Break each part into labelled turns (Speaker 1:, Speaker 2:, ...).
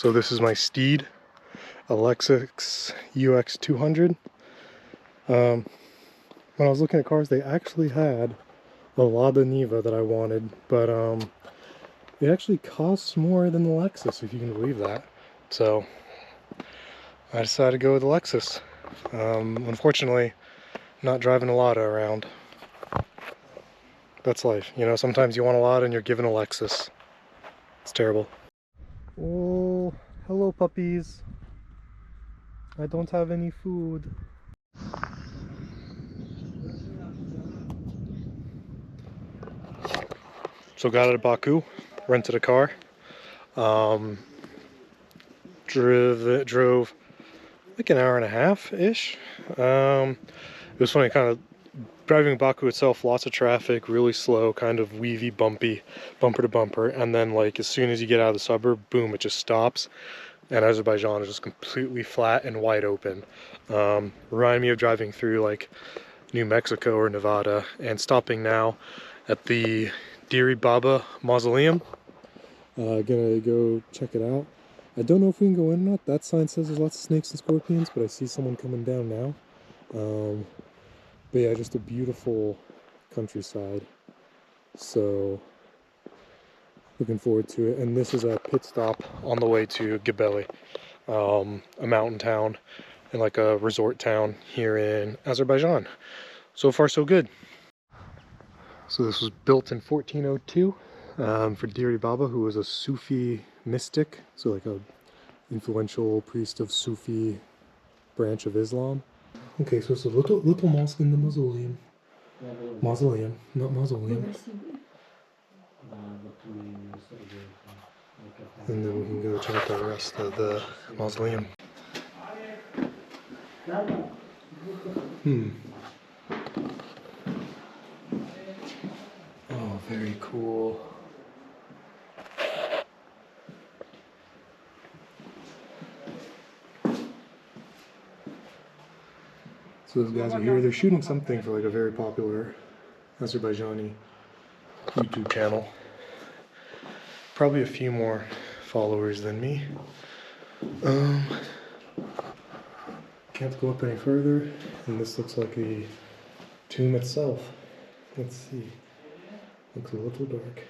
Speaker 1: So this is my Steed, a Lexus UX 200. When I was looking at cars, they actually had a Lada Niva that I wanted, but it actually costs more than the Lexus, if you can believe that. So I decided to go with the Lexus. Unfortunately, not driving a Lada around. That's life, you know, sometimes you want a Lada and you're given a Lexus. It's terrible. Oh, hello puppies. I don't have any food. So got out of Baku, rented a car. Drove like an hour and a half-ish. It was funny, kind of driving Baku itself, lots of traffic, really slow, kind of weavy, bumpy, bumper to bumper, and then like as soon as you get out of the suburb, boom, it just stops. And Azerbaijan is just completely flat and wide open. Remind me of driving through like New Mexico or Nevada, and stopping now at the Diri Baba Mausoleum. Gonna go check it out. I don't know if we can go in or not. That sign says there's lots of snakes and scorpions, but I see someone coming down now. But yeah, just a beautiful countryside. So looking forward to it. And this is a pit stop on the way to Gebeli, a mountain town and like a resort town here in Azerbaijan. So far so good. So this was built in 1402 for Diri Baba, who was a Sufi mystic, so like a influential priest of Sufi branch of Islam. Okay, so it's a little mosque in the mausoleum. Mausoleum, not mausoleum. And then we can go check out the rest of the mausoleum. Oh, very cool. So those guys are here. They're shooting something for like a very popular Azerbaijani YouTube channel. Probably a few more followers than me. Can't go up any further, and this looks like a tomb itself. Let's see. Looks a little dark.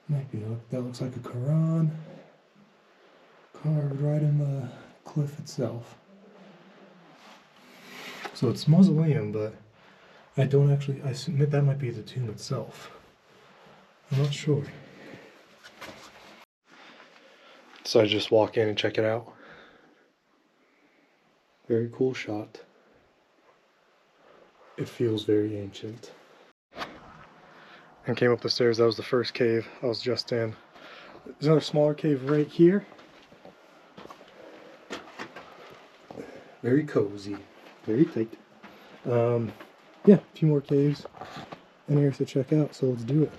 Speaker 1: Might be, that looks like a Quran carved right in the cliff itself. So it's mausoleum, but I submit that might be the tomb itself. I'm not sure. So I just walk in and check it out. Very cool shot. It feels very ancient. And came up the stairs. That was the first cave I was just in. There's another smaller cave right here. Very cozy, very tight. Yeah, a few more caves in here to check out, so let's do it.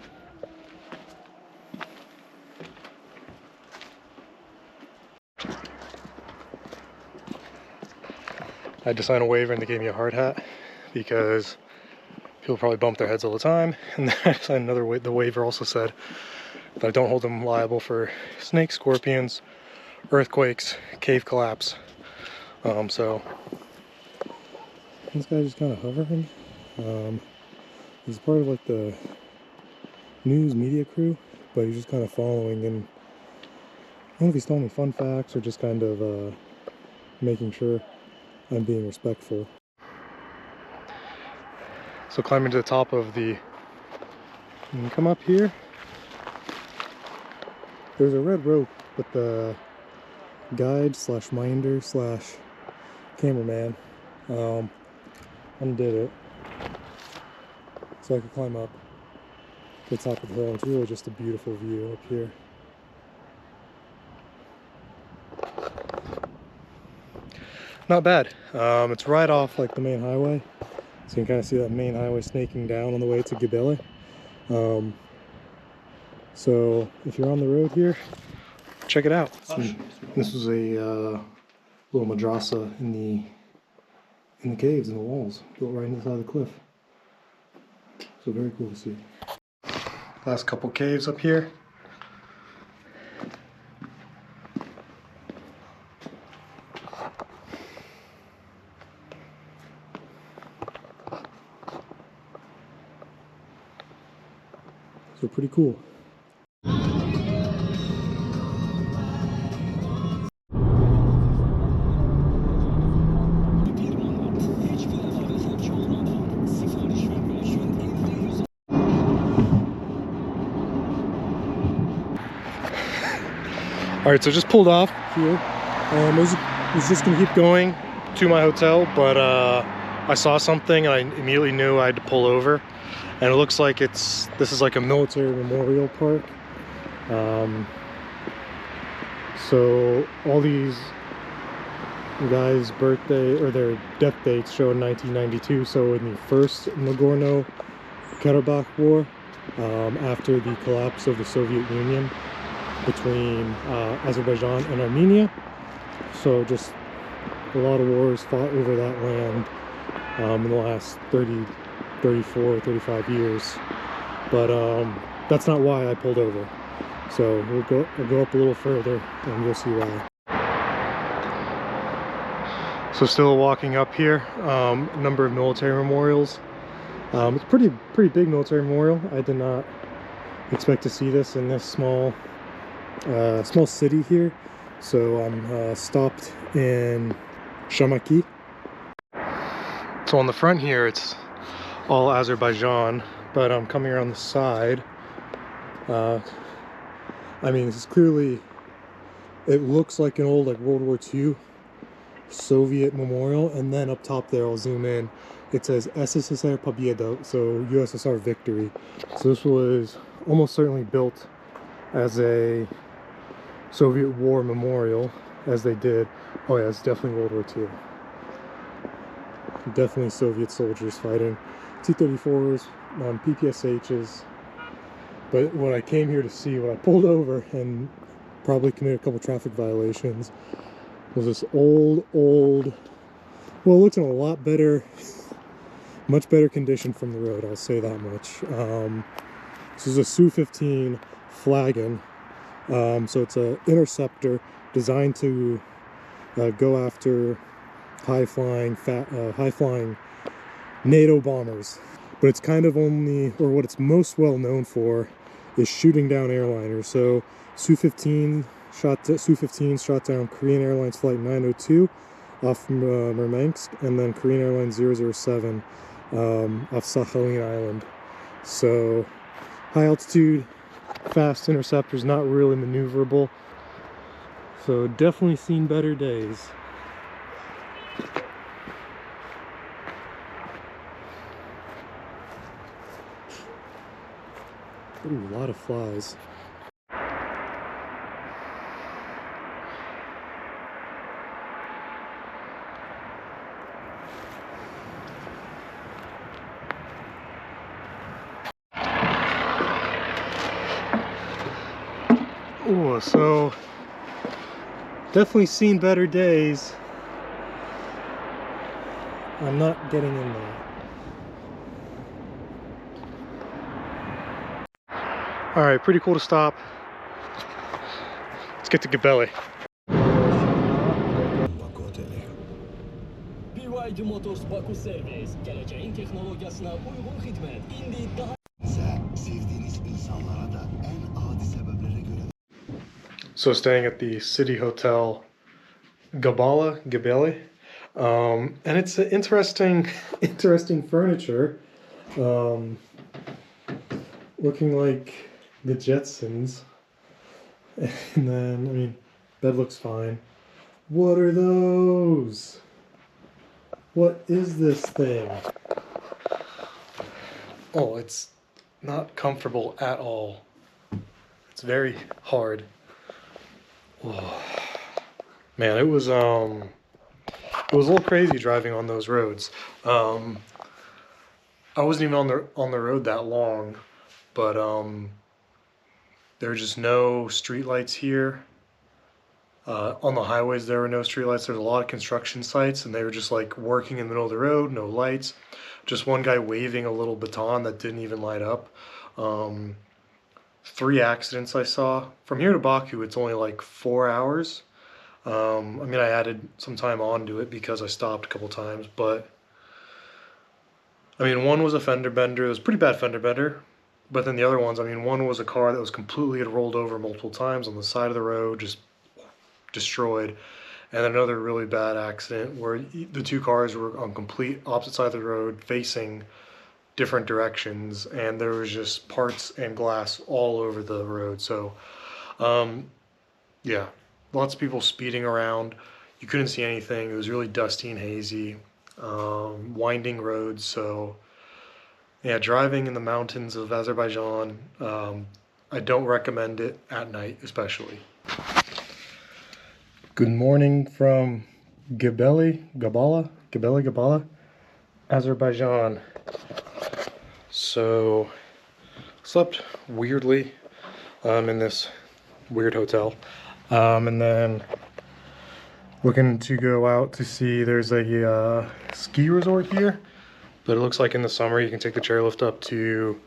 Speaker 1: I had to sign a waiver and they gave me a hard hat because people probably bump their heads all the time. And then I signed another the waiver also said that I don't hold them liable for snakes, scorpions, earthquakes, cave collapse. So this guy's just kind of hovering. He's part of like the news media crew, but he's just kind of following, and I don't know if he's telling me fun facts or just kind of making sure I'm being respectful. So climbing to the top of you can come up here. There's a red rope, but the guide slash minder slash cameraman undid it, so I could climb up to the top of the hill. It's really just a beautiful view up here. Not bad. It's right off like the main highway, so you can kind of see that main highway snaking down on the way to Gebeli. So if you're on the road here, check it out. This was a little madrasa in the caves, in the walls, built right inside the cliff. So very cool to see. Last couple caves up here. So pretty cool. All right, so just pulled off here. I was just gonna keep going to my hotel, but I saw something and I immediately knew I had to pull over. And it looks like this is like a military memorial park. So all these guys' birthday or their death dates show in 1992. So in the first Nagorno-Karabakh War, after the collapse of the Soviet Union between Azerbaijan and Armenia. So just a lot of wars fought over that land in the last 34, 35 years. But that's not why I pulled over. So we'll go up a little further and you'll see why. So still walking up here, number of military memorials. It's pretty big military memorial. I did not expect to see this in this small city here. So I'm stopped in Shamaki. So on the front here, it's all Azerbaijan, but I'm coming around the side. I mean, this is clearly, it looks like an old World War II Soviet memorial, and then up top there, I'll zoom in, it says SSSR Победа, so USSR victory. So this was almost certainly built as a Soviet war memorial, as they did. Oh yeah, it's definitely World War II. Definitely Soviet soldiers fighting. T-34s, PPSHs. But what I came here to see, what I pulled over and probably committed a couple traffic violations, was this old, well, it looks in a lot better, much better condition from the road, I'll say that much. This is a Su-15 Flagon. So it's an interceptor designed to go after high-flying NATO bombers. But it's kind of only, or what it's most well known for, is shooting down airliners. So Su-15 shot down Korean Airlines Flight 902 off from Murmansk, and then Korean Airlines 007 off Sakhalin Island. So high altitude, fast interceptors, not really maneuverable. So definitely seen better days. Ooh, a lot of flies. Ooh, so definitely seen better days. I'm not getting in there. Alright, pretty cool to stop. Let's get to Gebele. So staying at the City Hotel Gebele. And it's an interesting furniture. Looking like the Jetsons. And then, I mean, bed looks fine. What are those? What is this thing? Oh, it's not comfortable at all. It's very hard. Oh. Man, it was a little crazy driving on those roads. I wasn't even on the road that long, but there were just no streetlights here. On the highways, there were no streetlights. There's a lot of construction sites, and they were just like working in the middle of the road, no lights. Just one guy waving a little baton that didn't even light up. 3 accidents I saw. From here to Baku, it's only like 4 hours. I mean, I added some time onto it because I stopped a couple times, but I mean, one was a fender bender. It was a pretty bad fender bender. But then the other ones, I mean, one was a car that was completely had rolled over multiple times on the side of the road, just destroyed. And another really bad accident where the two cars were on complete opposite side of the road, facing different directions, and there was just parts and glass all over the road. So, yeah, lots of people speeding around. You couldn't see anything. It was really dusty and hazy, winding roads. So, yeah, driving in the mountains of Azerbaijan, I don't recommend it at night, especially. Good morning from Gabala, Azerbaijan. So, slept weirdly in this weird hotel, and then looking to go out to see, there's a ski resort here, but it looks like in the summer you can take the chairlift up to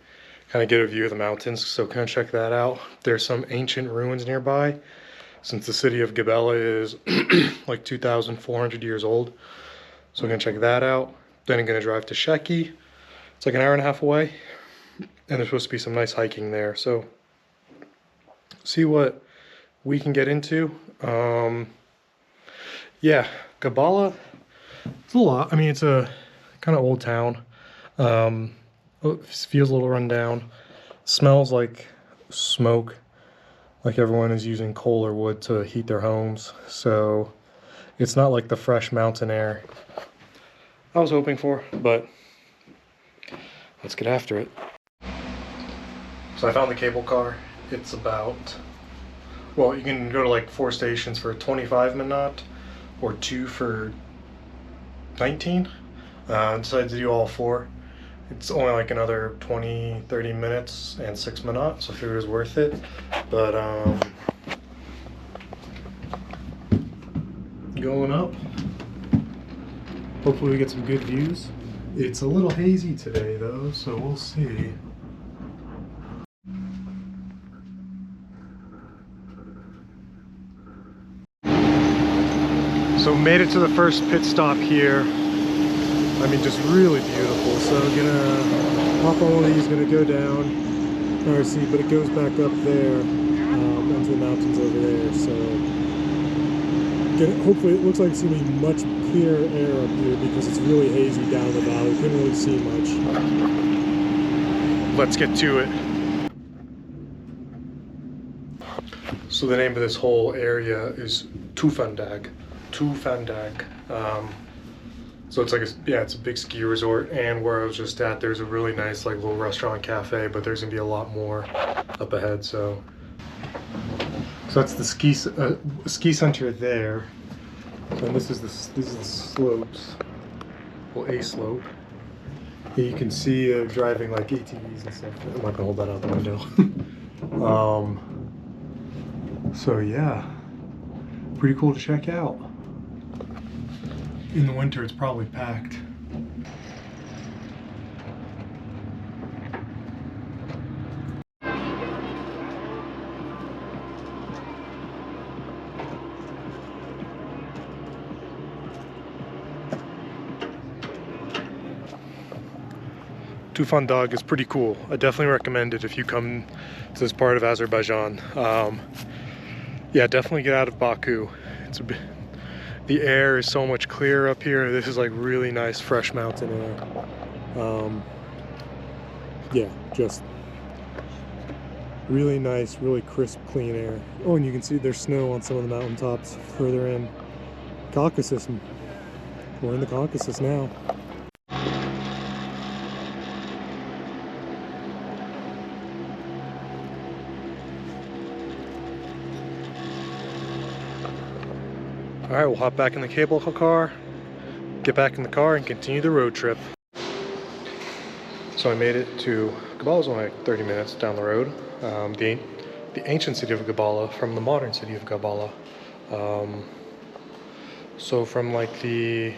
Speaker 1: kind of get a view of the mountains, so kind of check that out. There's some ancient ruins nearby, since the city of Gabala is like 2,400 years old. So I'm gonna check that out. Then I'm gonna drive to Sheki. It's like an hour and a half away, and there's supposed to be some nice hiking there. So see what we can get into. Yeah, Gabala, it's a lot. I mean, it's a kind of old town. It feels a little run down. Smells like smoke, like everyone is using coal or wood to heat their homes. So it's not like the fresh mountain air I was hoping for, but let's get after it. So I found the cable car. It's about, well, you can go to like 4 stations for 25 minutes or 2 for 19. I decided to do all 4. It's only like another 20-30 minutes and 6 minutes, so I figured it was worth it. But going up, hopefully we get some good views. It's a little hazy today though, so we'll see. So made it to the first pit stop here. I mean, just really beautiful. So gonna hop on one of these, gonna go down RC, but it goes back up there into the mountains over there. So hopefully it looks like it's gonna be much clearer air up here because it's really hazy down the valley. Couldn't really see much. Let's get to it. So the name of this whole area is Tufandag. So it's like it's a big ski resort, and where I was just at, there's a really nice like little restaurant cafe, but there's gonna be a lot more up ahead. So that's the ski center there, and this is the slopes. Well, a slope. Here you can see driving like ATVs and stuff. I'm not gonna hold that out the window. So yeah, pretty cool to check out. In the winter, it's probably packed. Tufandag is pretty cool. I definitely recommend it if you come to this part of Azerbaijan. Yeah, definitely get out of Baku. The air is so much clearer up here. This is like really nice, fresh mountain air. Yeah, just really nice, really crisp, clean air. Oh, and you can see there's snow on some of the mountaintops further in Caucasus. We're in the Caucasus now. All right, we'll hop back in the cable car, get back in the car, and continue the road trip. So I made it to Gabala. Is only like 30 minutes down the road. The ancient city of Gabala from the modern city of Gabala. So from like this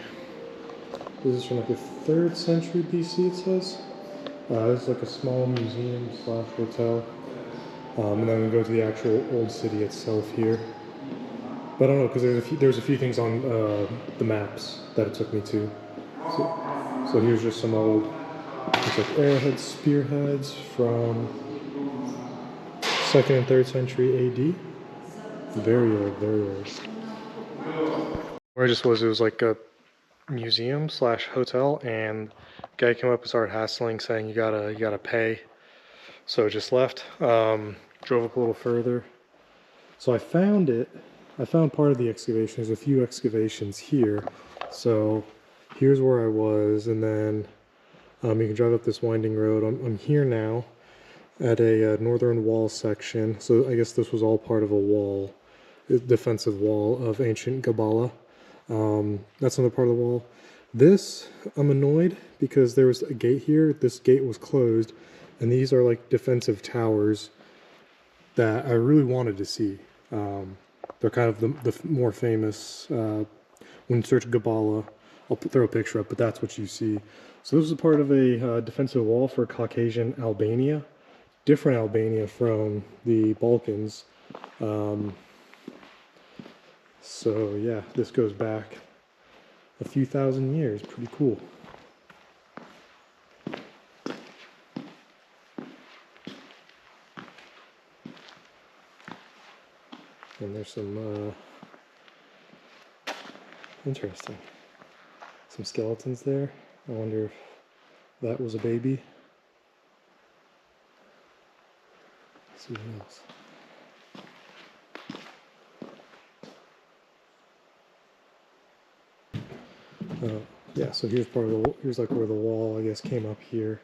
Speaker 1: is from like the 3rd century BC, it says. This is like a small museum / hotel. And then we go to the actual old city itself here. But I don't know, because there's a few things on the maps that it took me to. So here's just some old, looks like arrowhead spearheads from 2nd and 3rd century AD. Very old, very old. Where I just was, it was like a museum slash hotel, and guy came up and started hassling, saying you gotta pay. So I just left. Drove up a little further. So I found it. I found part of the excavation. There's a few excavations here. So here's where I was, and then you can drive up this winding road. I'm here now at a northern wall section. So I guess this was all part of a wall, a defensive wall of ancient Gabala. That's another part of the wall. This, I'm annoyed because there was a gate here. This gate was closed, and these are like defensive towers that I really wanted to see. They're kind of the more famous, when you search Gabala, I'll throw a picture up, but that's what you see. So this is part of a defensive wall for Caucasian Albania, different Albania from the Balkans. So yeah, this goes back a few thousand years, pretty cool. And there's some, interesting, some skeletons there. I wonder if that was a baby. Let's see what else. Yeah, so here's part of the, here's like where the wall, I guess, came up here.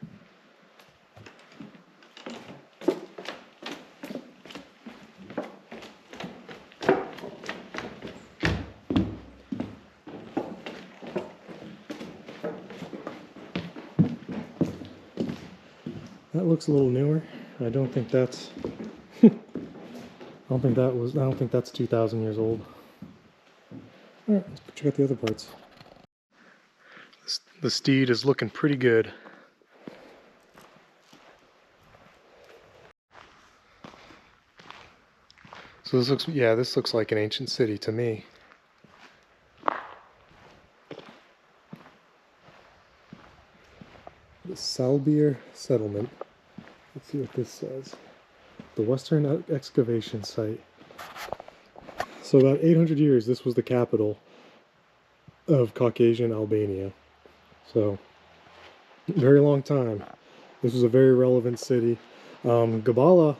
Speaker 1: That looks a little newer. I don't think that's I don't think that's 2,000 years old. All right, let's check out the other parts. The steed is looking pretty good. So this looks, yeah, this looks like an ancient city to me. The Salbir settlement. Let's see what this says. The Western excavation site. So about 800 years, this was the capital of Caucasian Albania. So, very long time. This was a very relevant city. Gabala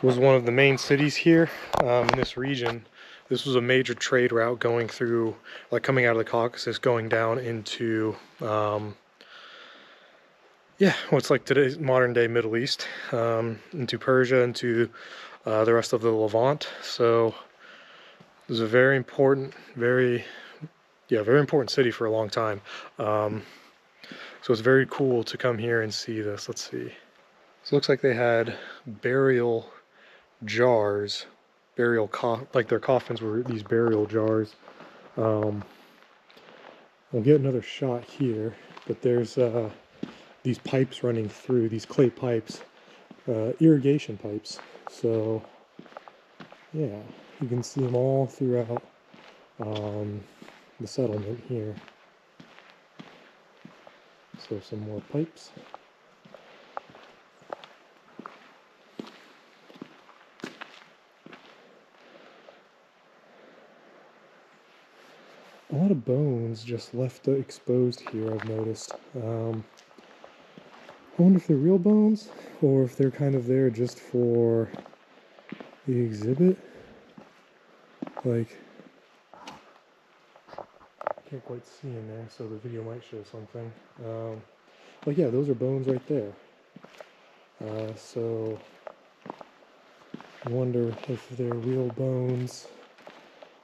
Speaker 1: was one of the main cities here in this region. This was a major trade route going through, like coming out of the Caucasus, going down into, yeah, what's like today's modern day Middle East, into Persia, into the rest of the Levant. So it was a very important, very important city for a long time. So it's very cool to come here and see this. Let's see. So it looks like they had burial jars, like their coffins were these burial jars. We'll get another shot here, but there's these pipes running through, these clay pipes, irrigation pipes. So yeah, you can see them all throughout the settlement here. So some more pipes. A lot of bones just left exposed here, I've noticed. I wonder if they're real bones, or if they're kind of there just for the exhibit. Like, can't quite see in there, so the video might show something. Like, yeah, those are bones right there. So, I wonder if they're real bones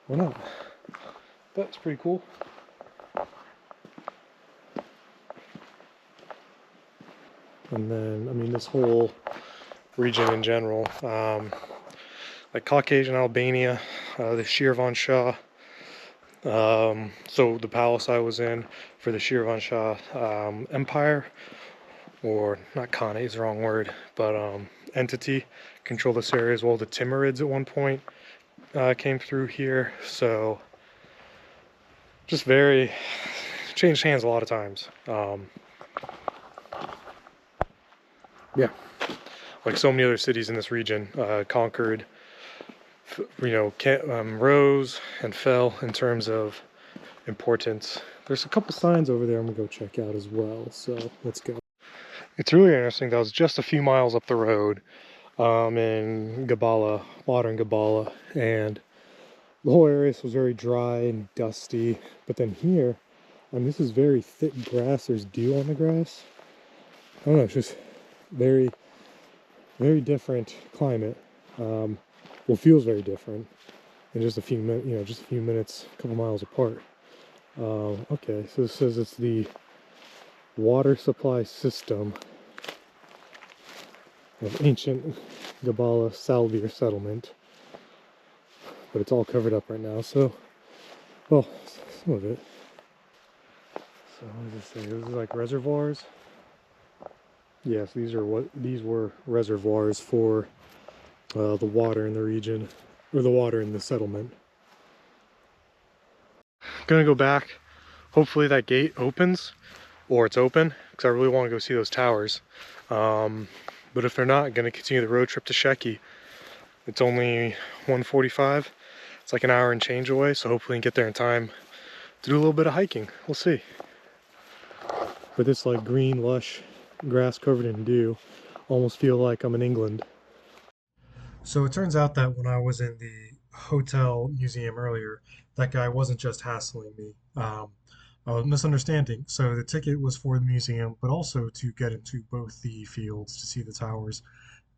Speaker 1: or not. But it's pretty cool. And then, I mean, this whole region in general, like Caucasian Albania, the Shirvan Shah. So the palace I was in for the Shirvan Shah Empire or not Khane is the wrong word, but entity control this area as well. The Timurids at one point came through here, so just very changed hands a lot of times. Yeah, like so many other cities in this region, conquered, rose and fell in terms of importance. There's a couple signs over there I'm gonna go check out as well, so let's go. It's really interesting. That was just a few miles up the road in Gabala, modern Gabala, and the whole area was very dry and dusty. But then here, this is very thick grass. There's dew on the grass. I don't know, it's just very, very different climate. Well, feels very different in just a few minutes, just a few minutes, a couple miles apart. Okay, so this says it's the water supply system of ancient Gabala Salvir settlement, but it's all covered up right now, so, well, some of it. So what does it say? These are like reservoirs. Yes, these were reservoirs for the water in the region, or the water in the settlement. Gonna go back. Hopefully that gate opens, or it's open, because I really want to go see those towers. But if they're not, gonna continue the road trip to Sheki. It's only 1:45. It's like an hour and change away, so hopefully we can get there in time to do a little bit of hiking. We'll see. But this like green, lush grass covered in dew, almost feel like I'm in England. So it turns out that when I was in the hotel museum earlier, that guy wasn't just hassling me. A misunderstanding. So the ticket was for the museum, but also to get into both the fields to see the towers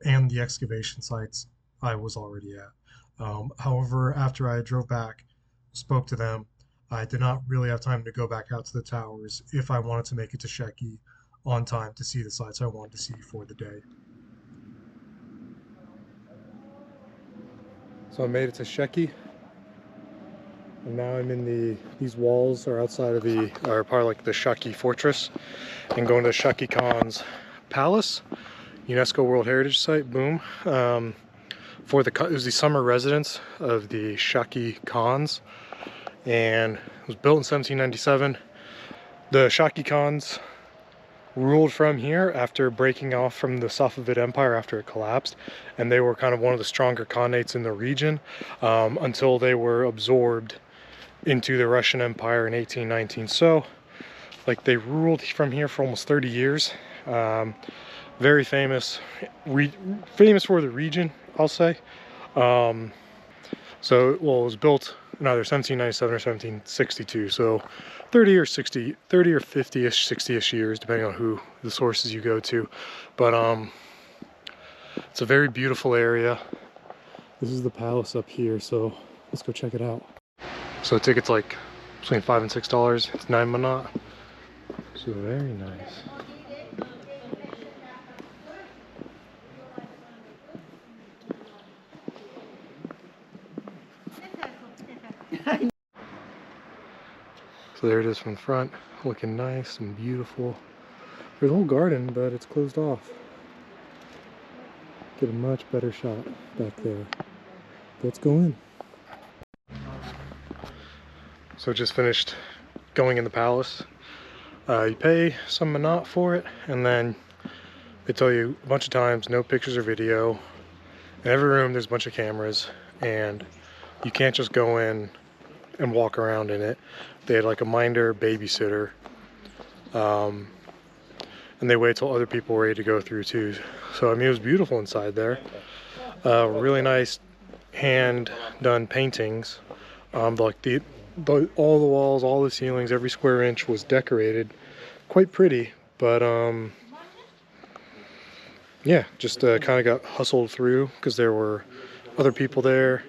Speaker 1: and the excavation sites I was already at. However, after I drove back, spoke to them, I did not really have time to go back out to the towers if I wanted to make it to Sheki on time to see the sites I wanted to see for the day. So I made it to Sheki, and now I'm in these walls are outside of are part of like the Shaki fortress, and going to Shaki Khan's palace, UNESCO World Heritage Site, boom. It was the summer residence of the Shaki Khans, and it was built in 1797. The Shaki Khans ruled from here after breaking off from the Safavid Empire after it collapsed, and they were kind of one of the stronger khanates in the region until they were absorbed into the Russian Empire in 1819. So like they ruled from here for almost 30 years. Very famous for the region, I'll say. So, well, it was built in either 1797 or 1762, so 30 or 50-ish, 60-ish years, depending on who the sources you go to. But it's a very beautiful area. This is the palace up here, so let's go check it out. So the ticket's like between $5 and $6. It's 9 manat. So very nice. So there it is from the front, looking nice and beautiful. There's a whole garden, but it's closed off. Get a much better shot back there. Let's go in. So just finished going in the palace. You pay some manat for it, and then they tell you a bunch of times no pictures or video. In every room there's a bunch of cameras, and you can't just go in and walk around in it. They had like a minder babysitter, and they wait till other people were ready to go through too. So I mean, it was beautiful inside there. Really nice hand done paintings. Like all the walls, all the ceilings, every square inch was decorated. Quite pretty, but yeah, just kind of got hustled through because there were other people there.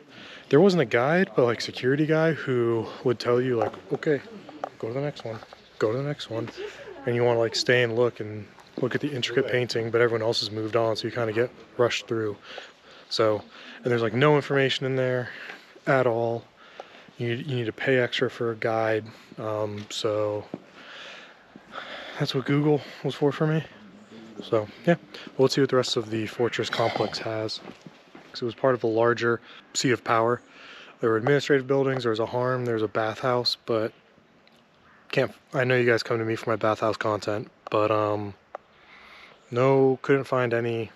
Speaker 1: There wasn't a guide, but like security guy who would tell you like, okay, go to the next one, go to the next one. And you want to like stay and look at the intricate painting, but everyone else has moved on, so you kind of get rushed through. So, and there's like no information in there at all. You need to pay extra for a guide. So that's what Google was for me. So yeah, well, let's see what the rest of the fortress complex has. Because it was part of a larger seat of power. There were administrative buildings, there was a harem, there was a bathhouse, but I know you guys come to me for my bathhouse content, but no, couldn't find the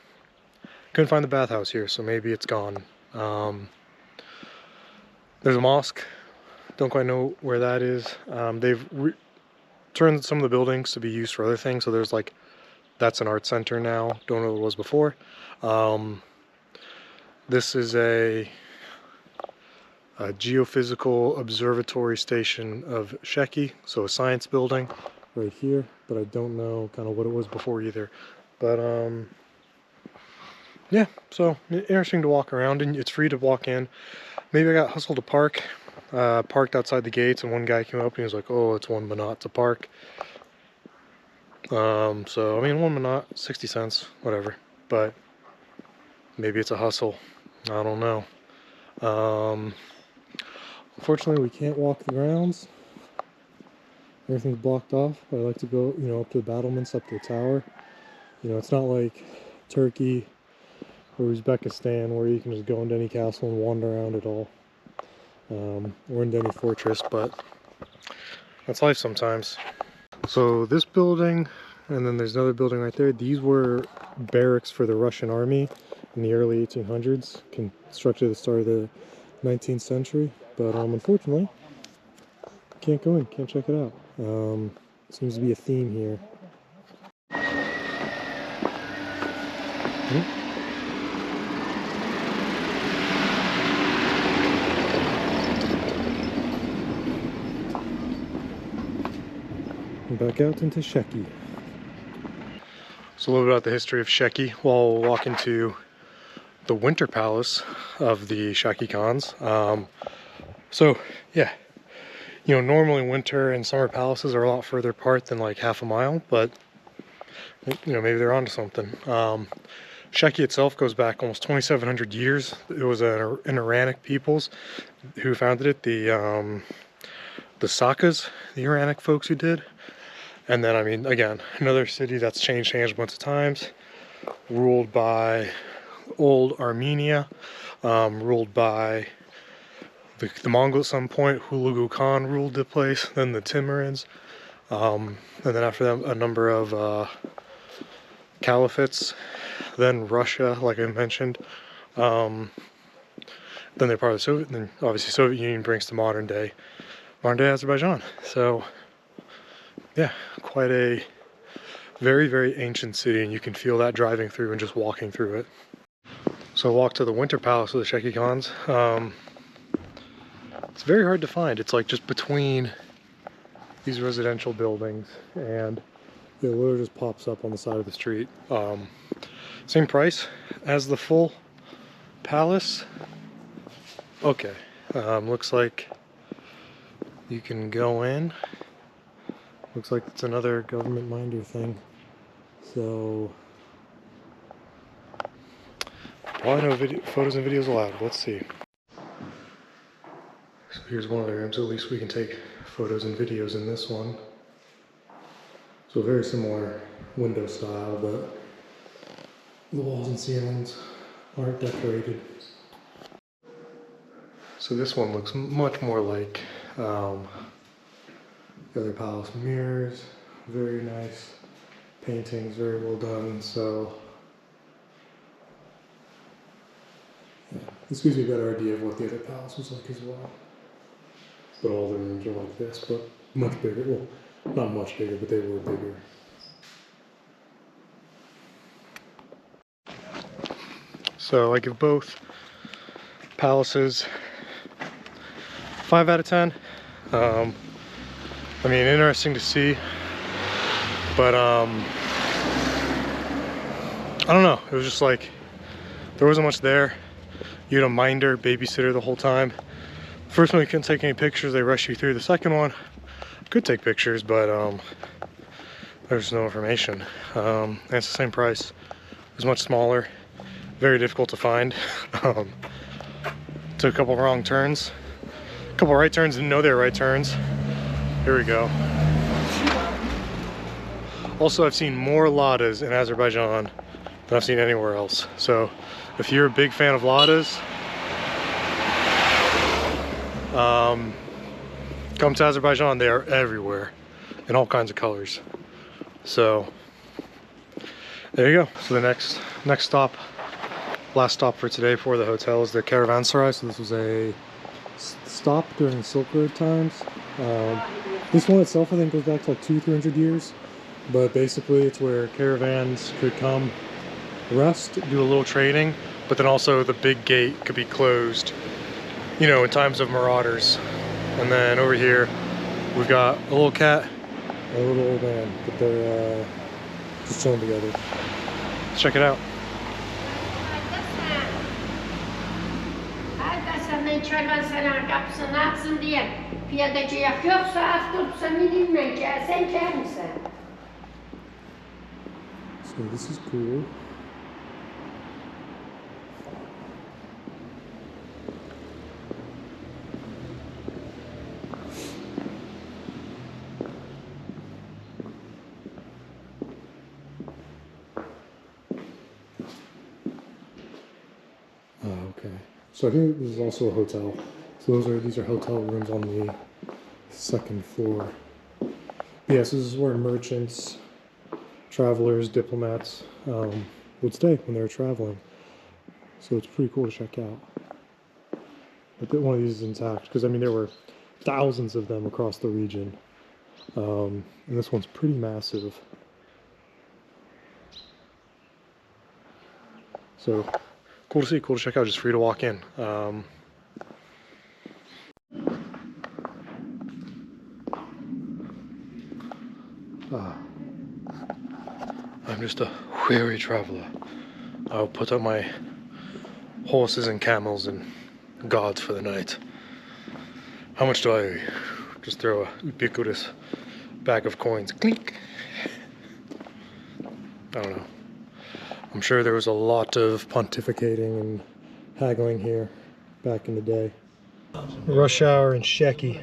Speaker 1: bathhouse here, so maybe it's gone. There's a mosque, don't quite know where that is. They've turned some of the buildings to be used for other things, so there's like, that's an art center now, don't know what it was before. This is a geophysical observatory station of Sheki, so a science building right here, but I don't know kind of what it was before either. But yeah, so interesting to walk around, and it's free to walk in. Maybe I got hustled to park, parked outside the gates, and one guy came up and he was like, oh, it's 1 manat to park. So I mean, 1 manat, 60 cents, whatever, but maybe it's a hustle, I don't know. Unfortunately, we can't walk the grounds. Everything's blocked off. I like to go, you know, up to the battlements, up to the tower. You know, it's not like Turkey or Uzbekistan where you can just go into any castle and wander around at all. Or into any fortress, but that's life sometimes. So this building, and then there's another building right there. These were barracks for the Russian army in the early 1800s, constructed at the start of the 19th century. But unfortunately, can't go in, can't check it out. Seems to be a theme here. Back out into Sheki. So a little bit about the history of Sheki. While we'll walk into the winter palace of the Shaki Khans. So yeah, you know, normally winter and summer palaces are a lot further apart than like half a mile, but you know, maybe they're onto something. Sheki itself goes back almost 2,700 years. It was an Iranic peoples who founded it. The Sakas, the Iranic folks who did. And then, I mean, again, another city that's changed hands a bunch of times, ruled by old Armenia, ruled by the Mongols at some point. Hulagu Khan ruled the place, then the Timurids, and then after them, a number of caliphates, then Russia, like I mentioned. Then they're part of the Soviet, then obviously Soviet Union brings to modern day Azerbaijan. So yeah, quite a very, very ancient city, and you can feel that driving through and just walking through it. So I walked to the winter palace of the Sheki Khans. It's very hard to find. It's like just between these residential buildings, and it literally just pops up on the side of the street. Same price as the full palace. Okay, looks like you can go in. Looks like it's another government minder thing. So, well, I know photos and videos allowed. Let's see. So here's one of the rooms. At least we can take photos and videos in this one. So very similar window style, but the walls and ceilings aren't decorated. So this one looks much more like the other palace. Mirrors, very nice paintings, very well done. So yeah, this gives me a better idea of what the other palace was like as well. But all the rooms are like this, but much bigger. Well, not much bigger, but they were bigger. So I give both palaces 5 out of 10. I mean, interesting to see, but I don't know. It was just like there wasn't much there. You had a minder, babysitter the whole time. First one, you couldn't take any pictures. They rushed you through. The second one, could take pictures, but there's no information. And it's the same price. It was much smaller, very difficult to find. Took a couple wrong turns, a couple right turns, didn't know they were right turns. Here we go. Also, I've seen more ladas in Azerbaijan than I've seen anywhere else. So if you're a big fan of ladas, come to Azerbaijan. They are everywhere in all kinds of colors. So there you go. So the next stop, last stop for today for the hotel is the caravanserai. So this was a stop during Silk Road times. This one itself I think goes back to like 200-300 years, but basically it's where caravans could come, rest, do a little trading, but then also the big gate could be closed, you know, in times of marauders. And then over here we've got a little cat and a little old man, but they're just chilling together. Let's check it out.
Speaker 2: Kervansaray kapısını açsın diye piyadeciye yoksa az tutsa minimle gelsen gelmişsin.
Speaker 1: So this is cool. Okay. So I think this is also a hotel. So these are hotel rooms on the second floor. Yes, this is where merchants, travelers, diplomats would stay when they were traveling. So it's pretty cool to check out. But one of these is intact because I mean there were thousands of them across the region, and this one's pretty massive. So cool to see, cool to check out, just free to walk in. I'm just a weary traveler. I'll put up my horses and camels and gods for the night. How much do I owe? Just throw a ubiquitous bag of coins. Clink! I don't know. I'm sure there was a lot of pontificating and haggling here back in the day. Rush hour in Sheki.